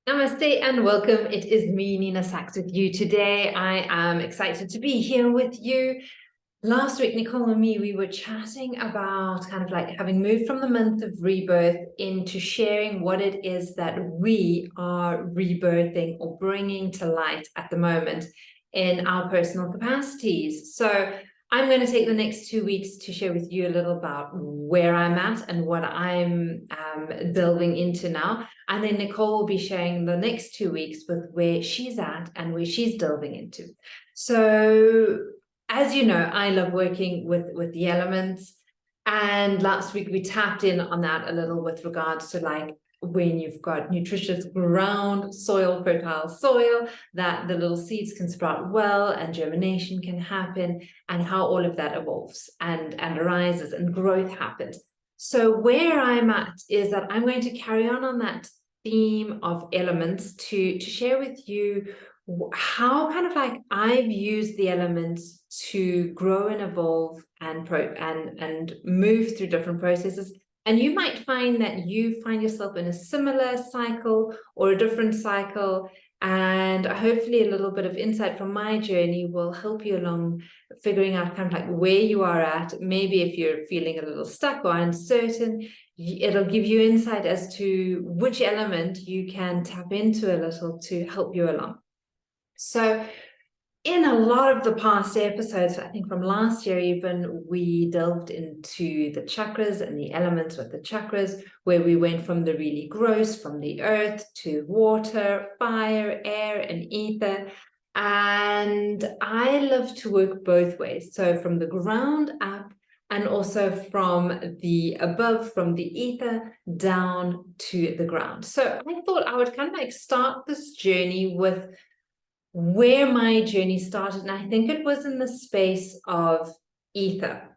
Namaste and welcome. It is me, Nina Sachs, with you today. I am excited to be here with you. Last week, Nicole and me, we were chatting about kind of like having moved from the month of rebirth into sharing what it is that we are rebirthing or bringing to light at the moment in our personal capacities. So I'm going to take the next 2 weeks to share with you a little about where I'm at and what I'm delving into now. And then Nicole will be sharing the next 2 weeks with where she's at and where she's delving into. So, as you know, I love working with the elements. And last week we tapped in on that a little with regards to like when you've got nutritious ground, soil, fertile soil, that the little seeds can sprout well and germination can happen, and how all of that evolves and arises and growth happens. So where I'm at is that I'm going to carry on that theme of elements to share with you how kind of like I've used the elements to grow and evolve and move through different processes. And you might find that you find yourself in a similar cycle or a different cycle. And hopefully a little bit of insight from my journey will help you along figuring out kind of like where you are at. Maybe if you're feeling a little stuck or uncertain, it'll give you insight as to which element you can tap into a little to help you along. So in a lot of the past episodes, I think from last year even, we delved into the chakras and the elements with the chakras, where we went from the really gross, from the earth to water, fire, air, and ether. And I love to work both ways. So from the ground up and also from the above, from the ether down to the ground. So I thought I would kind of like start this journey with where my journey started. And I think it was in the space of ether,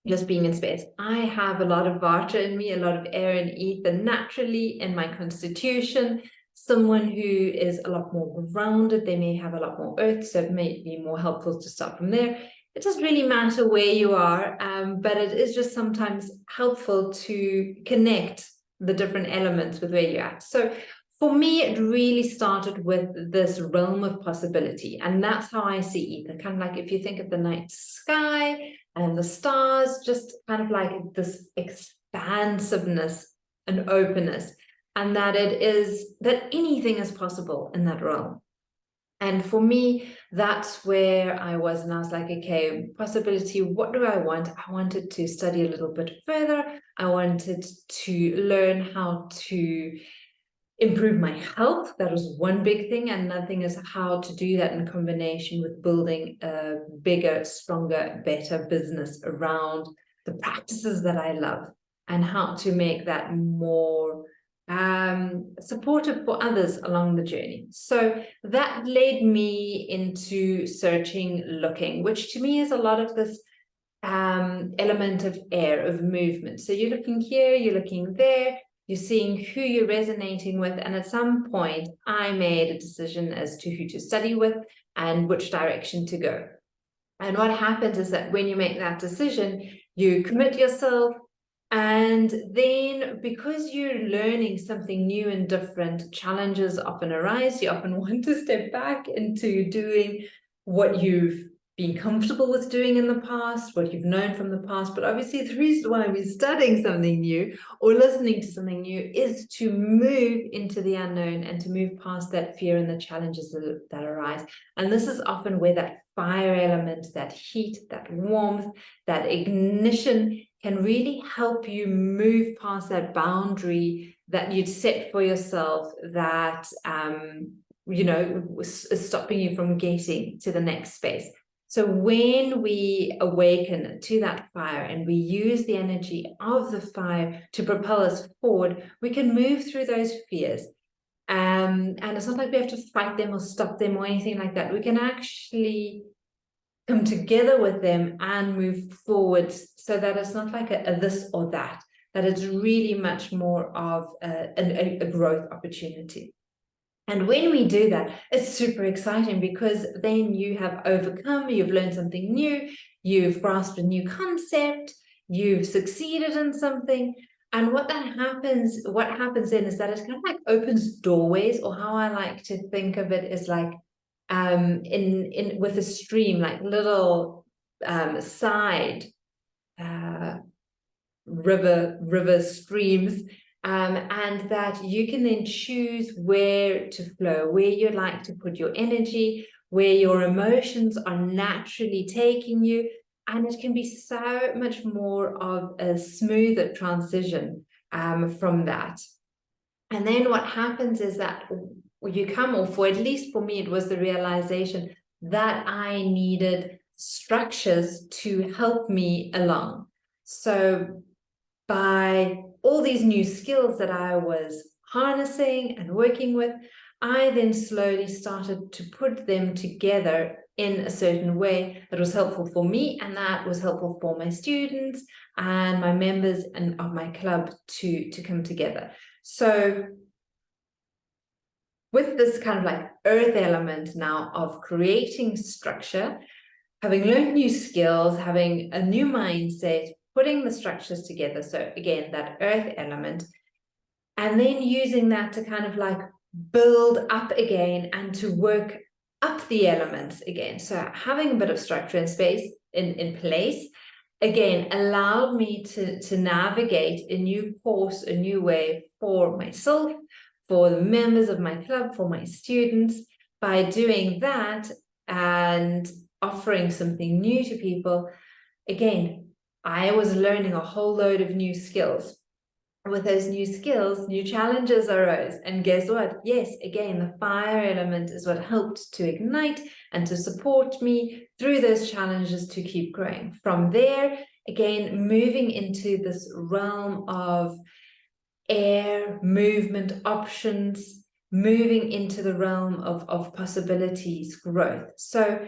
just being in space. I have a lot of vata in me, a lot of air and ether naturally in my constitution. Someone who is a lot more grounded, they may have a lot more earth, so it may be more helpful to start from there. It doesn't really matter where you are, but it is just sometimes helpful to connect the different elements with where you're at. So for me, it really started with this realm of possibility. And that's how I see ether. Kind of like if you think of the night sky and the stars, just kind of like this expansiveness and openness, and that it is that anything is possible in that realm. And for me, that's where I was. And I was like, okay, possibility, what do I want? I wanted to study a little bit further. I wanted to learn how to improve my health. That was one big thing. And another thing is how to do that in combination with building a bigger, stronger, better business around the practices that I love, and how to make that more supportive for others along the journey. So that led me into searching, looking, which to me is a lot of this element of air, of movement. So you're looking here, you're looking there, you're seeing who you're resonating with. And at some point, I made a decision as to who to study with and which direction to go. And what happens is that when you make that decision, you commit yourself. And then because you're learning something new and different, challenges often arise. You often want to step back into doing what you've been comfortable with doing in the past, what you've known from the past. But obviously the reason why we're studying something new or listening to something new is to move into the unknown and to move past that fear and the challenges that arise. And this is often where that fire element, that heat, that warmth, that ignition can really help you move past that boundary that you'd set for yourself that is stopping you from getting to the next space. So when we awaken to that fire and we use the energy of the fire to propel us forward, we can move through those fears. And it's not like we have to fight them or stop them or anything like that. We can actually come together with them and move forward, so that it's not like a this or that it's really much more of a growth opportunity. And when we do that, it's super exciting, because then you have overcome, you've learned something new, you've grasped a new concept, you've succeeded in something, And what happens then is that it kind of like opens doorways, or how I like to think of it is like in with a stream, like little side river streams, and that you can then choose where to flow, where you'd like to put your energy, where your emotions are naturally taking you. And it can be so much more of a smoother transition from that. And then what happens is that you come off, or at least for me, it was the realization that I needed structures to help me along. So by all these new skills that I was harnessing and working with, I then slowly started to put them together in a certain way that was helpful for me, and that was helpful for my students and my members and of my club to come together. So with this kind of like earth element now of creating structure, having learned new skills, having a new mindset, putting the structures together. So again, that earth element, and then using that to kind of like build up again and to work up the elements again. So having a bit of structure and space in place, again, allowed me to navigate a new course, a new way for myself, for the members of my club, for my students. By doing that and offering something new to people, again, I was learning a whole load of new skills. With those new skills, new challenges arose. And guess what? Yes, again, the fire element is what helped to ignite and to support me through those challenges to keep growing. From there, again, moving into this realm of air, movement, options, moving into the realm of possibilities, growth. So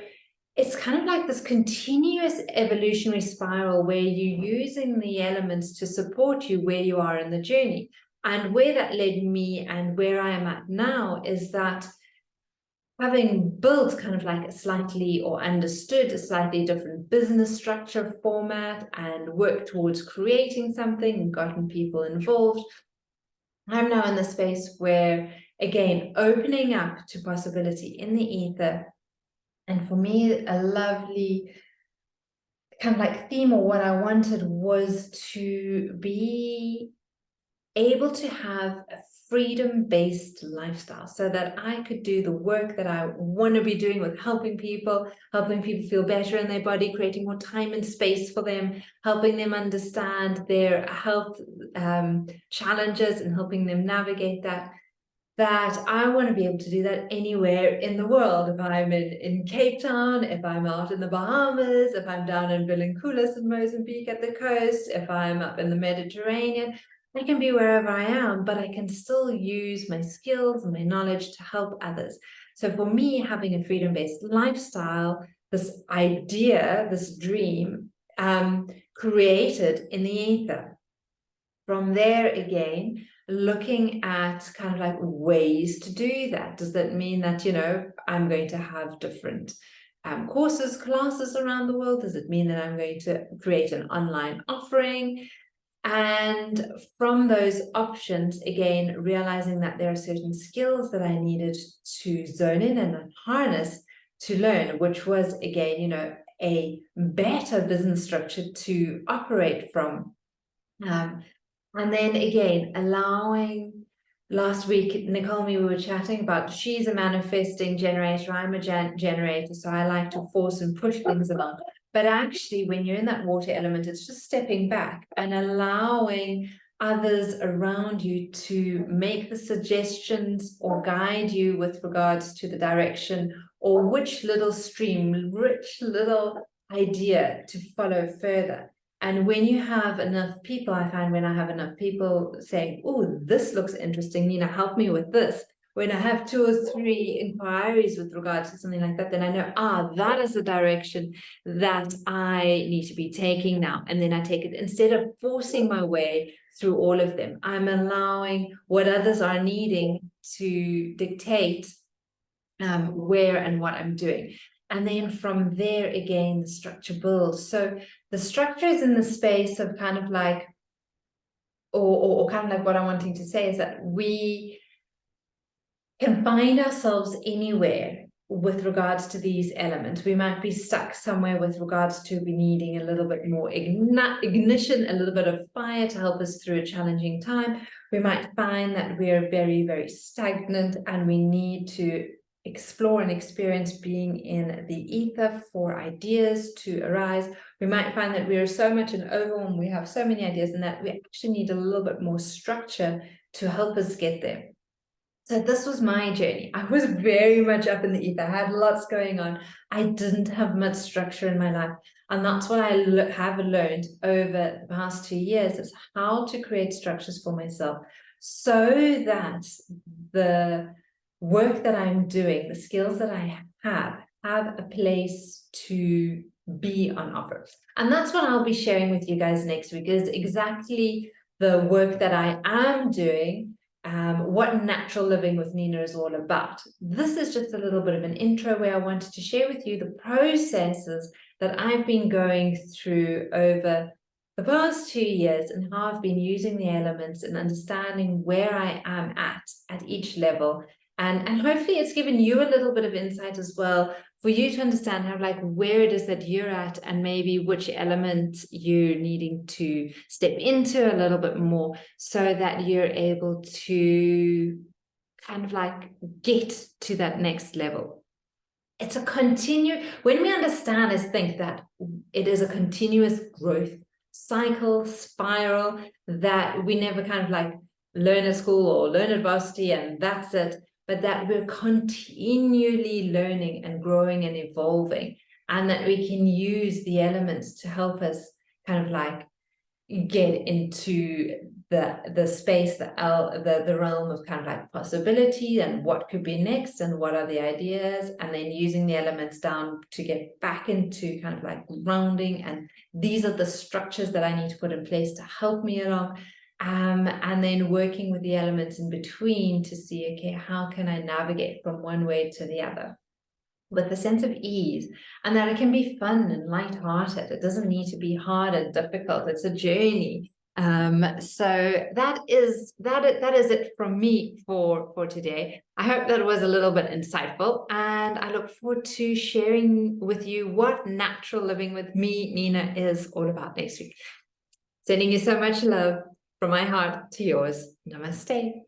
it's kind of like this continuous evolutionary spiral where you're using the elements to support you where you are in the journey. And where that led me and where I am at now is that having built kind of like a slightly, or understood a slightly different business structure format and worked towards creating something and gotten people involved, I'm now in the space where, again, opening up to possibility in the ether. And for me, a lovely kind of like theme, or what I wanted, was to be able to have a freedom-based lifestyle so that I could do the work that I want to be doing with helping people feel better in their body, creating more time and space for them, helping them understand their health challenges and helping them navigate that I want to be able to do that anywhere in the world. If I'm in Cape Town, if I'm out in the Bahamas, if I'm down in Vilanculos in Mozambique at the coast, if I'm up in the Mediterranean, I can be wherever I am, but I can still use my skills and my knowledge to help others. So for me, having a freedom-based lifestyle, this idea, this dream, created in the ether. From there, again, looking at kind of like ways to do that. Does that mean that, you know, I'm going to have different courses, classes around the world? Does it mean that I'm going to create an online offering? And from those options, again, realizing that there are certain skills that I needed to zone in and harness to learn, which was, again, you know, a better business structure to operate from. And then again, allowing, last week, Nicole and me, we were chatting about, she's a manifesting generator, I'm a generator, so I like to force and push things along. But actually, when you're in that water element, it's just stepping back and allowing others around you to make the suggestions or guide you with regards to the direction, or which little stream, which little idea to follow further. And when you have enough people, I find when I have enough people saying, oh, this looks interesting, Nina, help me with this. When I have 2 or 3 inquiries with regards to something like that, then I know, that is the direction that I need to be taking now. And then I take it, instead of forcing my way through all of them, I'm allowing what others are needing to dictate where and what I'm doing. And then from there, again, the structure builds. So the structure is in the space of kind of like or kind of like what I'm wanting to say is that we can find ourselves anywhere with regards to these elements. We might be stuck somewhere with regards to be needing a little bit more ignition, a little bit of fire to help us through a challenging time. We might find that we're very, very stagnant and we need to explore and experience being in the ether for ideas to arise. We might find that we are so much in overwhelm, we have so many ideas, and that we actually need a little bit more structure to help us get there. So this was my journey. I was very much up in the ether. I had lots going on. I didn't have much structure in my life. And that's what I have learned over the past 2 years, is how to create structures for myself so that the work that I'm doing, the skills that I have a place to be on offer. And that's what I'll be sharing with you guys next week, is exactly the work that I am doing, what natural living with Nina is all about. This is just a little bit of an intro where I wanted to share with you the processes that I've been going through over the past 2 years, and how I've been using the elements and understanding where I am at each level. And hopefully it's given you a little bit of insight as well, for you to understand how, like, where it is that you're at, and maybe which element you're needing to step into a little bit more, so that you're able to kind of like get to that next level. It's a when we understand is think that it is a continuous growth cycle, spiral, that we never kind of like learn at school or learn at varsity and that's it, but that we're continually learning and growing and evolving, and that we can use the elements to help us kind of like get into the space, the realm of kind of like possibility and what could be next and what are the ideas, and then using the elements down to get back into kind of like grounding, and these are the structures that I need to put in place to help me along. And then working with the elements in between to see, okay, how can I navigate from one way to the other with a sense of ease, and that it can be fun and light-hearted. It doesn't need to be hard and difficult. It's a journey. So that is it from me for today. I hope that was a little bit insightful, and I look forward to sharing with you what natural living with me, Nina, is all about next week. Sending you so much love from my heart to yours. Namaste.